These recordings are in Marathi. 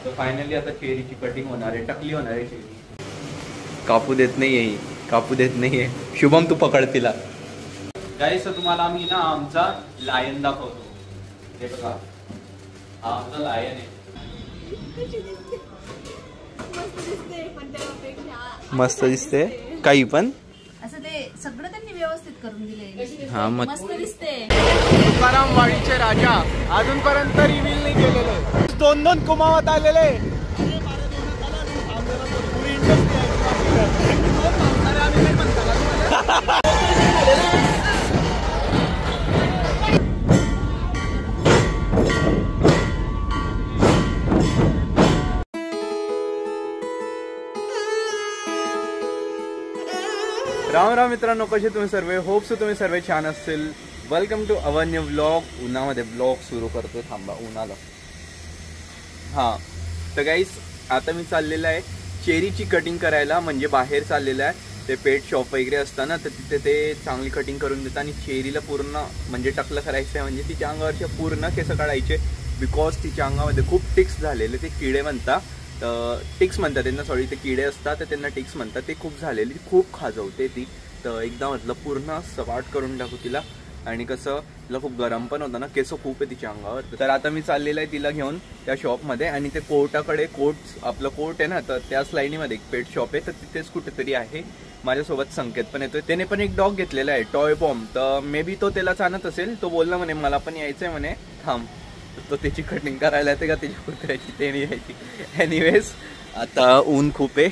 फायनली आता चेरीची कटिंग होणार आहे, टकली होणार आहे चेरी. कापू देत नाहीये, कापू देत नाहीये. शुभम तू पकड तिला. गाईस तुम्हाला आम्ही ना आमचा लायन दाखवतो. हे बघा, हा आमचा लायन आहे. मस्त दिसते काही पण असं ते सगळं त्यांनी व्यवस्थित करून दिले. हा मस्त दिसते. तुकाराम वाडीचे राजा अजूनपर्यंत रिव्हील नाही केलेले. दोन कुमावत आलेले. राम राम मित्रांनो, कसे तुम्ही सर्व? होप्स तुम्ही सर्व छान असतील. Welcome to our new vlog. उन्हामध्ये ब्लॉग सुरू करतो. थांबा, उन्हाला. हां तर गाईस आता मी चाललेलं आहे चेरीची कटिंग करायला. म्हणजे बाहेर चाललेलं आहे. ते पेट शॉप वगैरे असतं ना, तर तिथे ते चांगली कटिंग करून देतात. आणि चेरीला पूर्ण म्हणजे टकलं करायचं आहे. म्हणजे तिच्या अंगावरच्या पूर्ण केस काढायचे. बिकॉज तिच्या अंगामध्ये खूप टिक्स झालेले, ते किडे म्हणतात. तर टिक्स म्हणतात त्यांना, सॉरी ते किडे असतात तर त्यांना टिक्स म्हणतात. ते खूप झालेली, खूप खाजवते ती. तर एकदा म्हटलं पूर्ण सपाट करून टाकू तिला. आणि कसं तिला खूप गरम पण होतं ना, केस खूप आहे तिच्या अंगावर. तर आता मी चाललेलं आहे तिला घेऊन त्या शॉपमध्ये. आणि ते कोर्टाकडे आपलं कोर्ट आहे ना, तर त्याच लाईनीमध्ये एक पेट शॉप आहे. तर तिथेच कुठेतरी आहे. माझ्यासोबत संकेत पण येतोय. त्याने पण एक डॉग घेतलेला आहे, टॉय पॉम. तर मे बी तो त्याला चालत असेल. तो बोलला म्हणे मला पण यायचंय म्हणे, थांब. तो त्याची कटिंग करायला येते का त्याची कुत्र्याची, ते नाही यायची. एनिवेज आता ऊन खूप आहे,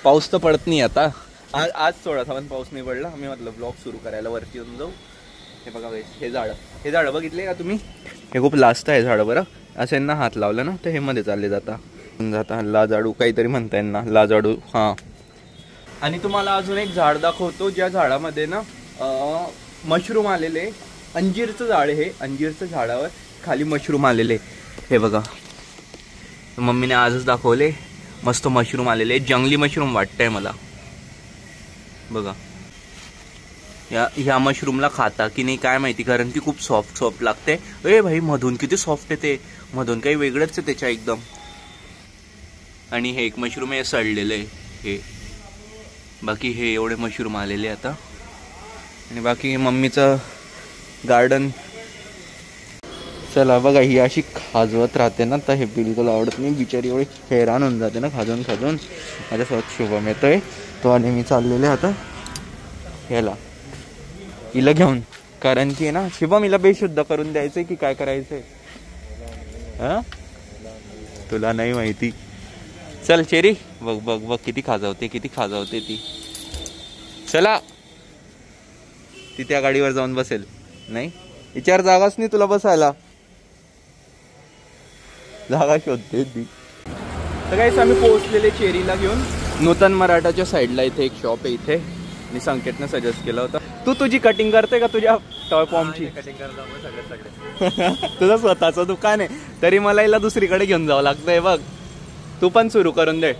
पाऊस तर पडत नाही आता. आज थोडासा पण पाऊस नाही पडला. मी म्हटलं ब्लॉग सुरू करायला वरती येऊन जाऊ. हे बघा हे झाडं बघितले का तुम्ही? हे खूप लास्ट आहे झाडं. बरं असं यांना हात लावला ना तर हे मध्ये चालले जाता लाजाडू काहीतरी म्हणता यांना, लाजाडू. हां, आणि तुम्हाला अजून एक झाड दाखवतो ज्या झाडामध्ये ना मशरूम आलेले. अंजीरचं झाड. हे अंजीरचं झाडावर खाली मशरूम आलेले. हे बघा, मम्मीने आजच दाखवले. मस्त मशरूम आलेले, जंगली मशरूम वाटतंय मला. बघा ह्या मशरूमला खाता की नाही काय माहिती, कारण ती खूप सॉफ्ट लागते. ए भाई, मधून किती सॉफ्ट आहे ते. मधून काही वेगळंच आहे त्याच्या एकदम. आणि हे एक मशरूम आहे सडलेलं आहे हे. बाकी हे एवढे मशरूम आलेले आता. आणि बाकी मम्मीचं गार्डन. चला बघा, ही अशी खाजवत राहते ना, तर हे बिलकुल आवडत नाही. बिचारी एवढी हैराण होऊन जाते ना खाजून. माझ्यासोबत शुभम येतोय तो. आणि मी चाललेले आता ह्याला हिला घेऊन. कारण की ना शुभम हिला बेशुद्ध करून द्यायचंय की काय करायचंय हा, तुला नाही माहिती. चल चेरी, बघ बघ बघ किती खाजवते ती. चला, ती त्या गाडीवर जाऊन बसेल. नाही विचार, जागाच नाही तुला बसायला. जागा शोधते ती. तर काहीच आम्ही पोहोचलेले चेरीला घेऊन. नूतन मराठाच्या साईडला इथे एक शॉप आहे. इथे मी संकेतनं सजेस्ट केलं होतं. तू तुझी कटिंग करते का तुझ्या टॉय पॉमची? कटिंग करतो तुझं स्वतःचं दुकान आहे तरी मला हिला दुसरीकडे घेऊन जावं लागतंय. बघ तू पण सुरू करून दे.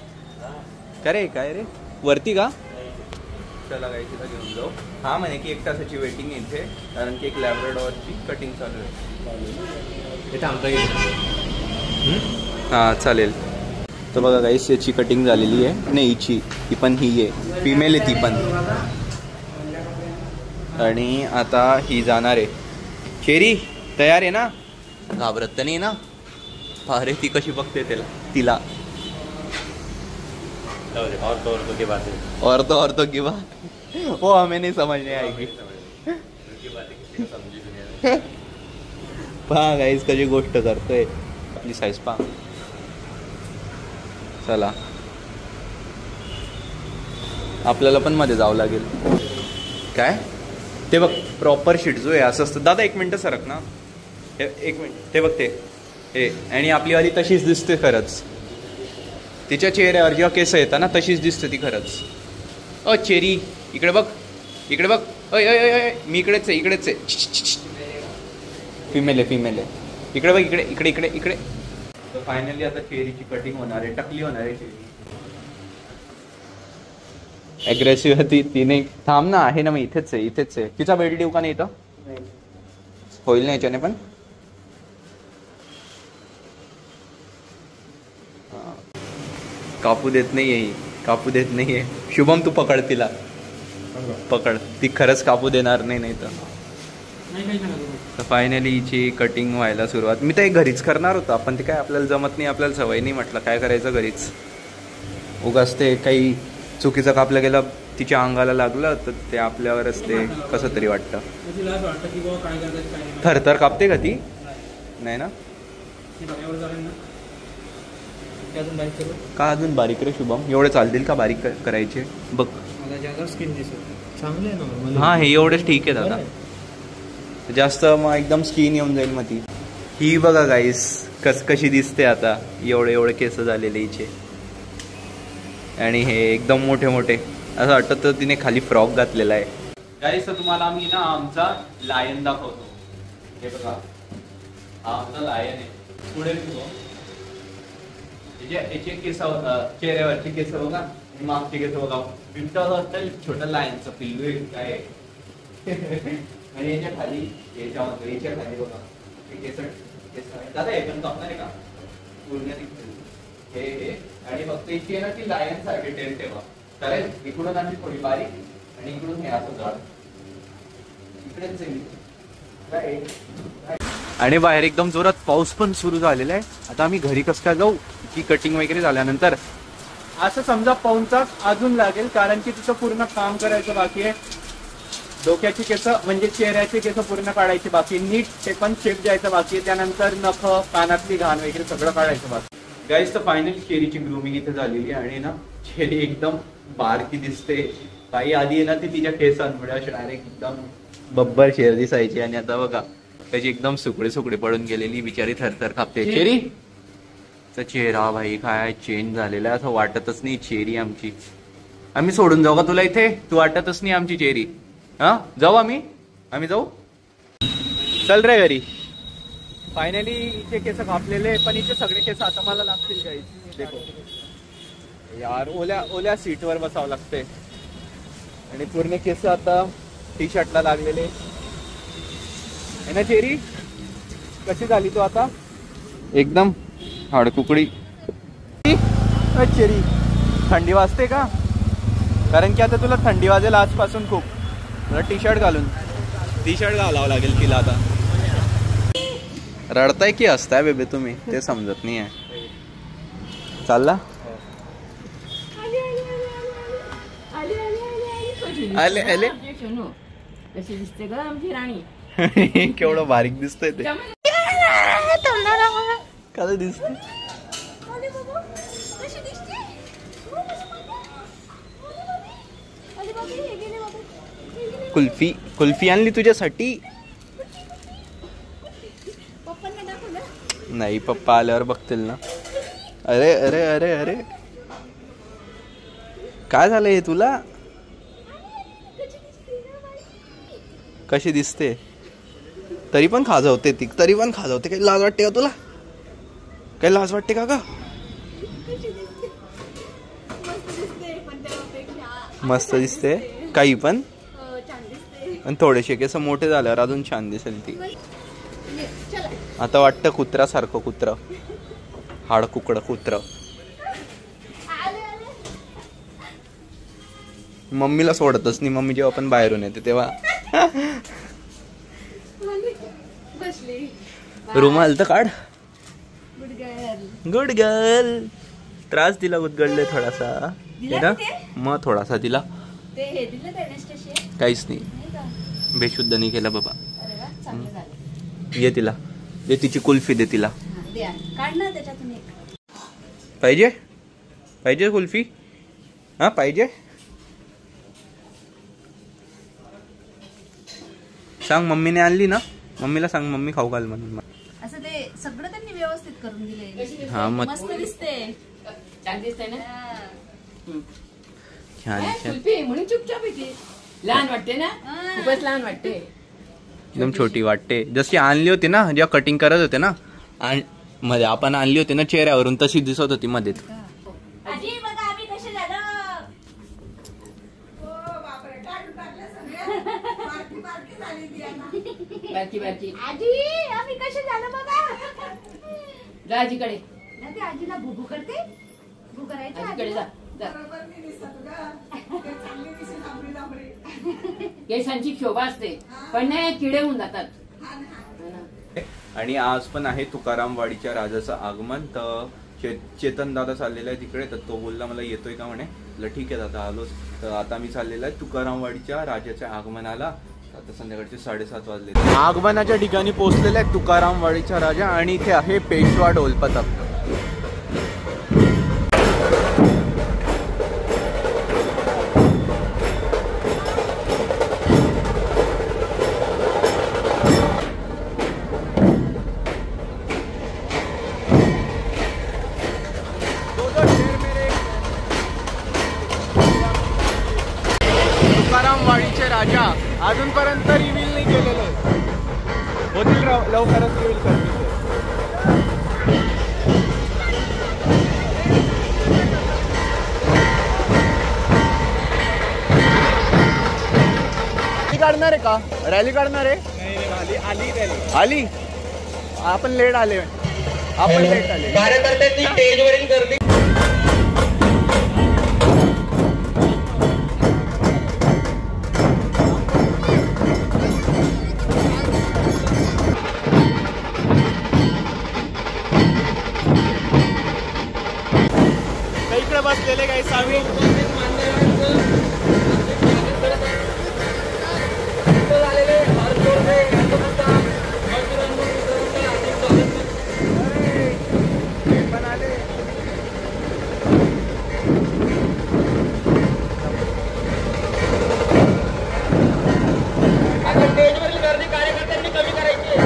काय रे वरती का? चला काही तिला घेऊन जाऊ. हा म्हणे की 1 तासाची वेटिंग आहे इथे, कारण की एक लॅब्राडॉरची कटिंग चालू आहे. हां चालेल. तर बघा गाईस, याची कटिंग झालेली आहे. नाही हिची, ती पण ही आहे, फिमेल आहे ती पण. आणि आता ही जाणार आहे. चेरी तयार आहे ना? घाबरत तर नाही ना? अरे ती कशी बघते तिला. और तो की बात वो हमें नहीं समझने आएगी. पहा गाईस कशी गोष्ट करतोय. आपली साईज पहा. चला, आपल्याला पण मध्ये जावं लागेल. काय ते बघ, प्रॉपर शिटजो आहे असं असतं. दादा 1 मिनिट सरक ना, 1 मिनिट. ते बघ ते आणि आपली वाली तशीच दिसते खरंच. तिच्या चेहऱ्यावर जेव्हा केस येतात ना तशीच दिसते ती खरंच. चेरी इकडे बघ. अय मी इकडेच आहे. फिमेल आहे. इकडे बघ, इकडे. तर फायनली आता चेरीची कटिंग होणार आहे, टकली होणार आहे चेरी. ॲग्रेसिव्ह होती ती. नाही थांब ना, आहे ना मी इथेच आहे. तिचा बेल्ट देऊ का नाही इथं? होईल ना याच्याने पण. कापू देत नाहीये ही, कापू देत नाहीये. शुभम तू पकड तिला, पकड. ती खरंच कापू देणार नाही. नाही तर फायनली हिची कटिंग व्हायला सुरुवात. मी तर घरीच करणार होतो आपण, ते काय आपल्याला जमत नाही, आपल्याला सवय नाही. म्हटलं काय करायचं घरीच. उगाच ते काही चुकीचं कापलं गेलं तिच्या अंगाला लागलं तर ते आपल्यावरच ते कसं तरी वाटतं. थरथर कापते का ती? नाही ना. का अजून बारीक रे शुभम? एवढे चालतील का बारीक करायचे? बघ हा हे एवढेच ठीक आहे दादा. जास्त मग एकदम स्किन येऊन जाईल मग ती. ही बघा गाईस कशी दिसते आता. एवढे केस झालेले हिचे आणि हे एकदम मोठे मोठे. असं वाटतं तर तिने खाली फ्रॉक घातलेला आहे. गाईस तर तुम्हाला आम्ही ना आमचा लायन दाखवतो. हे बघा हा आमचा लायन आहे. पुढे याचे केस होता, चेहऱ्यावरचे केस बघा, मागचे केस बघा. बिबटा असतं छोटा लायनचं पिल्लू काय. आणि याच्या खाली याच्या खाली बघा केस दादा हे पण कापणार आहे का पूर्ण हे. आणि फक्त इथे ना ती लायन सारखे टेल ठेवा. चालेल. इकडून आम्ही थोडी बारीक आणि इकडून हे असं जाड. आणि बाहेर एकदम जोरात पाऊस पण सुरू झालेला आहे. आता आम्ही घरी कसं काय जाऊ की कटिंग वगैरे झाल्यानंतर असं समजा पाऊनचा अजून लागेल, कारण की तिचं पूर्ण काम करायचं बाकी आहे. डोक्याची केस म्हणजे चेहऱ्याचे केस पूर्ण काढायचे बाकी, नीट ते पण शेप द्यायचं बाकी आहे. त्यानंतर नख कानातली घाण वगैरे सगळं काढायचं बाकी. गाईस तर फायनली चेरीची ग्रूमिंग इथे झालेली आहे आणि ना चेरी एकदम बारकी दिसते. काही आधी आहे ना ती तिच्या केसांमुळे अशी डायरेक्ट एकदम बब्बर शेर दिसायची आणि आता बघा त्याची एकदम सुकडे पडून गेलेली. बिचारी थरथर कापते. चेरी चा चेहरा भाई काय चेंज झालेला आहे. असं वाटतच नाही चेरी आमची. आम्ही सोडून जाऊ का तुला इथे? तू वाटतच नाही आमची चेरी. हा जाऊ आम्ही जाऊ. चल रे घरी. फायनली इथे केस कापलेले, पण इथे सगळे केस आता मला लागतील काही. देखो यार ओल्या सीटवर बसावं लागते. आणि पूर्ण केस आता टी शर्टला लागलेले आहे ना. चेरी कशी झाली तू आता? एकदम हाडकुकडी. चेरी थंडी वाजते का? कारण की आता तुला थंडी वाजेल आजपासून खूप. तुला टी शर्ट घालावं लागेल तिला आता. रडताय की हसताय बेबे तुम्ही ते समजत नाही आहे. चालला आले आले. कशी दिसते ग आमची राणी? केवढं बारीक दिसतंय ते. कसं दिसत? कुल्फी आणली तुझ्यासाठी? नाही पप्पा आल्यावर बघतील ना. अरे अरे अरे अरे काय झालंय तुला? कशी दिसते? तरी पण खाजवते ती, काही लाज वाटते का तुला? काही लाज वाटते का ग? मस्त दिसते काही पण आणि थोडेसे केस मोठे झाल्यावर अजून छान दिसेल ती. आता वाटतं कुत्र्यासारखं. कुत्र हाडकुकड कुत्र. मम्मीला सोडतच नाही. मम्मी जेव्हा पण बाहेरून येते तेव्हा रुमाल तर काढ. Good girl. त्रास दिला उद्गडले थोडासा मग थोडासा तिला. काहीच नाही बेशुद्ध नाही केला बाबा. ये तिला दे तिची कुल्फी दे तिला. पाहिजे कुल्फी? हा पाहिजे. सांग मम्मीने आणली ना. मम्मीला सांग मम्मी खाऊ घाल म्हणून. असं ते सगळं त्यांनी व्यवस्थित करून दिलंय. हा मस्त दिसते. छान दिसतंय ना. छान म्हणून चुपचाप येते. लहान वाटते ना. खूपच लहान वाटते. एकदम छोटी वाटते. जशी आणली होती ना जेव्हा कटिंग करत होते ना मध्ये आपण आणली होती ना चेहऱ्यावरून तशी दिसत होती मध्ये. आजी बघा आम्ही कसे झालो. बारकी आजी आम्ही कसे झालो बघा. राजीकडे आजीला भूभू करते. भू करायचं. आजीकडे जा जा. केसांची शोभा असते पण नाही किडे होऊन जातात. आणि आज पण आहे तुकारामवाडीच्या राजाचं आगमन. तर चेतन दादा चाललेला आहे तिकडे. तर तो बोलला मला येतोय का म्हणे. ठीक आहे दादा आलोच. तर आता मी चाललेला आहे तुकारामवाडीच्या राजाच्या आगमनाला. आता संध्याकाळचे 7:30 वाजले. आगमनाच्या ठिकाणी पोहोचलेला आहे तुकारामवाडीचा राजा आणि इथे आहे पेशवा ढोलपथक. तुकारामवाडीचे राजा अजूनपर्यंत रिव्हील नाही केलेले होतील. लवकरच रिव्हील करतील. काढणार आहे का? रॅली काढणार आहे? आली आपण लेट आले. कार्यकर्त्यांनी स्टेजवरील गर्दी इकडे बसलेले काही सावी स्टेजवरील गर्दी कार्यकर्त्यांनी कमी करायची.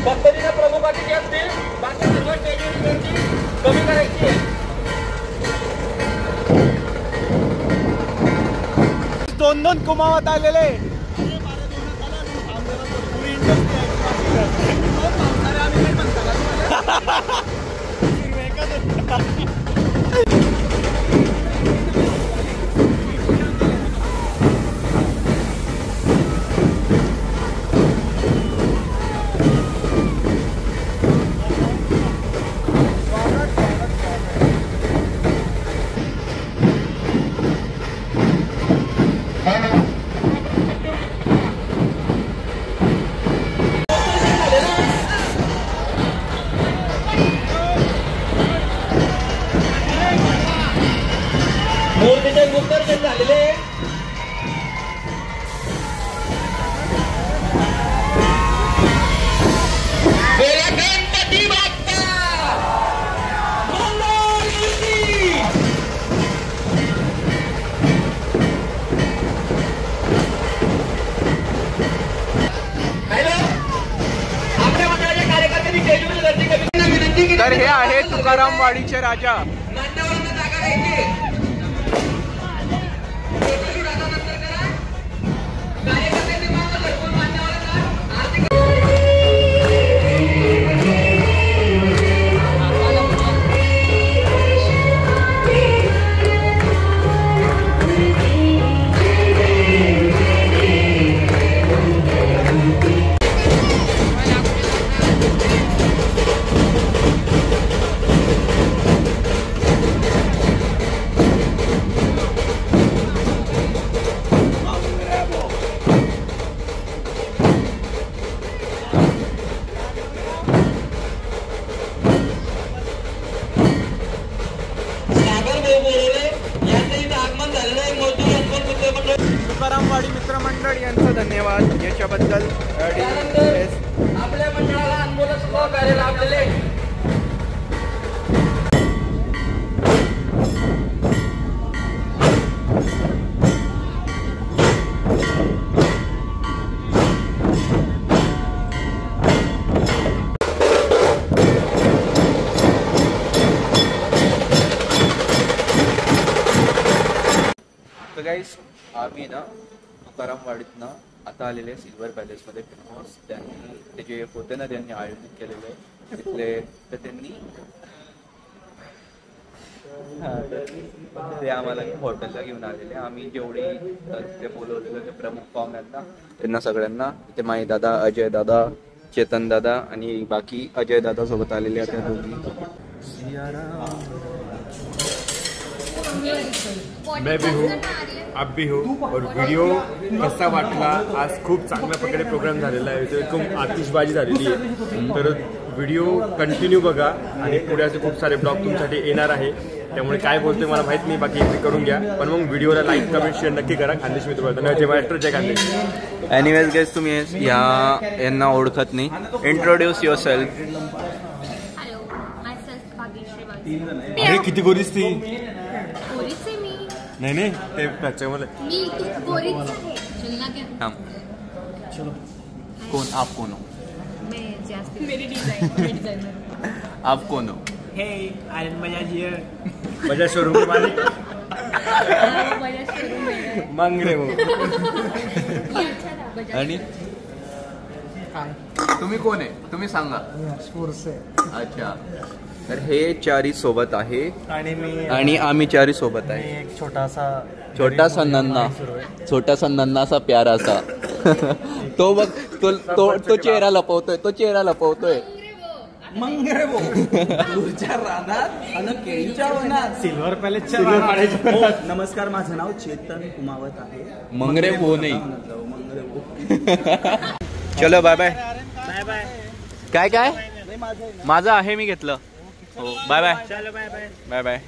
पद्धतीने प्रमुखाची असतील बाकी सर्व स्टेजवरील गर्दी कमी करायची. 2 कुमावत आलेले. मूर्तीचे विसर्जन झालेले. गणपती बाप्पा हॅलो. आपल्या मंडळाच्या कार्यकर्त्यांनी स्टेजवरील गर्दी कमी विनंती केली. तर हे आहे तुकारामवाडीचे राजा. मान्यवरांना जागा द्यायची. तुकारामवाडी मित्रमंडळ यांचं धन्यवाद याच्याबद्दल. आपल्या मंडळाला अनमोल सहकार्य लाभलेले. तर गाईस आम्ही ना तुकारामवाडीत ना आता आलेले सिल्वर पॅलेसमध्ये फेमस. त्यांनी ते जे होते ना त्यांनी आयोजित केलेले तिथले. तर त्यांनी ते आम्हाला हॉटेलला घेऊन आलेले. आम्ही जेवढे ते बोलवलेले ते प्रमुख पाहुण्यांना त्यांना सगळ्यांना ते माई दादा, अजय दादा, चेतन दादा आणि बाकी अजय दादा सोबत आलेले आहेत दोघी. सिया राम। मैं भी हूँ, आप भी हो. और व्हिडिओ कसा वाटला? आज खूप चांगल्या प्रकारे प्रोग्राम झालेला आहे, तो एकदम आतिषबाजी झालेली आहे. तर व्हिडिओ कंटिन्यू बघा आणि पुढे असे खूप सारे ब्लॉग तुमच्यासाठी येणार आहे. त्यामुळे काय बोलतोय मला माहित नाही, बाकी एंट्री करून घ्या. पण मग व्हिडिओला लाईक कमेंट शेअर नक्की करा. खानदेश मित्र बोलतो मास्टर जय खानदेश. एनिवेज गाईज, तुम्ही यांना ओळखत नाही. Introduce yourself. Hello, myself Bhagyashree Wagh. अरे किती गोरीस ती. गोरीच आहे मी. नाही नाही ते त्याच्यामुळे मी तू गोरीच आहे. चलना क्या? हाँ. कौन आप कौन हो? मैं जास्ती मेरी डिजाइनर. आप कौन हो? माझ्या शोरूम के मालिक मांगरे हो. आणि तुम्ही कोण आहे? तुम्ही सांगा. अच्छा, तर हे चारी सोबत आहे आणि आम्ही चारी सोबत आहे. एक छोटासा नन्नासा प्यारासा. तो बघ, तो चेहरा लपवतोय. सिल्वर पॅलेसच्या. नमस्कार, माझं नाव चेतन कुमावत आहे. मंगरे भो नाही. चलो बाय बाय. Bye bye. काय माझं आहे, मी घेतलं. हो, बाय बाय. चलो बाय बाय. Bye bye.